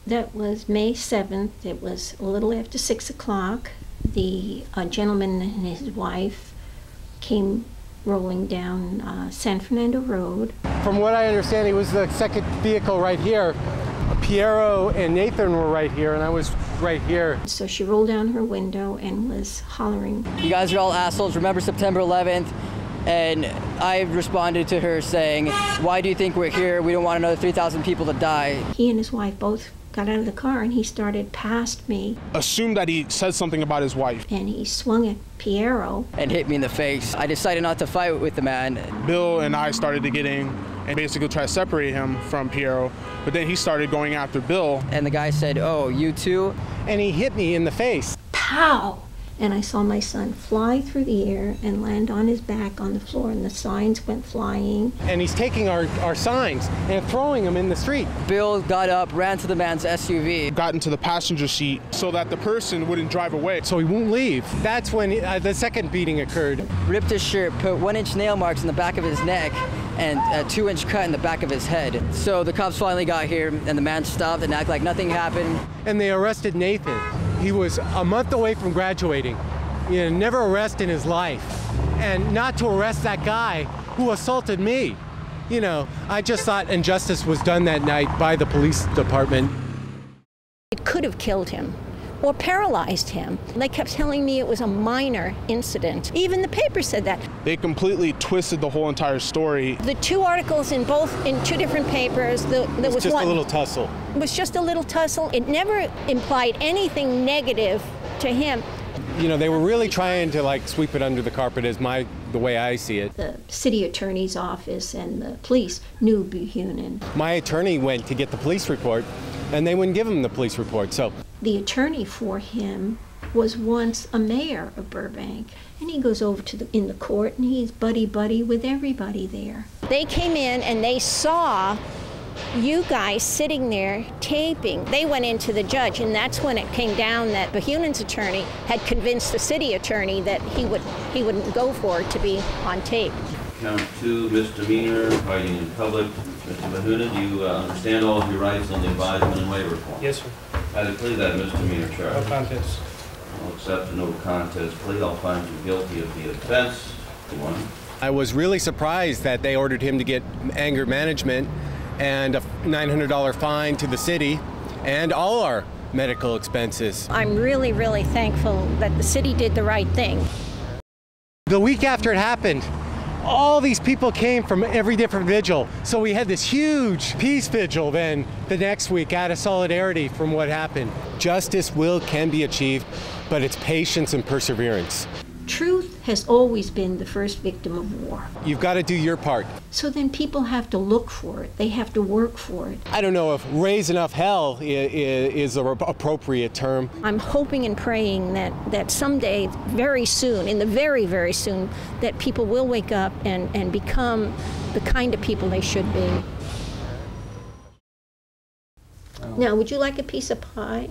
That was May 7th. It was a little after 6 o'clock. The gentleman and his wife came rolling down San Fernando Road. From what I understand, he was the second vehicle right here. Piero and Nathan were right here, and I was right here. So she rolled down her window and was hollering, "You guys are all assholes. Remember September 11th? And I responded to her saying, "Why do you think we're here? We don't want another 3,000 people to die." He and his wife both got out of the car, and he started past me. Assumed that he said something about his wife. And he swung at Piero. And hit me in the face. I decided not to fight with the man. Bill and I started to get in and basically try to separate him from Piero, but then he started going after Bill. And the guy said, "Oh, you too?" And he hit me in the face. Pow! And I saw my son fly through the air and land on his back on the floor, and the signs went flying. And he's taking our signs and throwing them in the street. Bill got up, ran to the man's SUV. Got into the passenger seat so that the person wouldn't drive away. So he won't leave. That's when the second beating occurred. Ripped his shirt, put 1-inch nail marks in the back of his neck, and a 2-inch cut in the back of his head. So the cops finally got here, and the man stopped and acted like nothing happened. And they arrested Nathan. He was a month away from graduating. Never arrest in his life. And not to arrest that guy who assaulted me. I just thought injustice was done that night by the police department. It could have killed him or paralyzed him. They kept telling me it was a minor incident. Even the paper said that. They completely twisted the whole entire story. The two articles in two different papers, there was just one. A little tussle. It was just a little tussle. It never implied anything negative to him. They were really trying to sweep it under the carpet the way I see it. The city attorney's office and the police knew Buchanan. My attorney went to get the police report, and they wouldn't give him the police report, so. The attorney for him was once a mayor of Burbank, and he goes over in the court, and he's buddy-buddy with everybody there. They came in and they saw you guys sitting there taping. They went into the judge, and that's when it came down that Buchanan's attorney had convinced the city attorney that he wouldn't go for it to be on tape. Count 2, misdemeanor, fighting in public. Mr. Buchanan, do you understand all of your rights on the advisement and waiver form? Yes, sir. How do you plead that misdemeanor charge? No contest. I'll accept a no contest plea. I'll find you guilty of the offense. One. I was really surprised that they ordered him to get anger management and a $900 fine to the city and all our medical expenses. I'm really, really thankful that the city did the right thing. The week after it happened, all these people came from every different vigil. So we had this huge peace vigil then the next week out of solidarity from what happened. Justice can be achieved, but it's patience and perseverance. Truth has always been the first victim of war. You've got to do your part. So then people have to look for it. They have to work for it. I don't know if raise enough hell is an appropriate term. I'm hoping and praying that someday, very soon, in the very, very soon, that people will wake up and become the kind of people they should be. Now, would you like a piece of pie?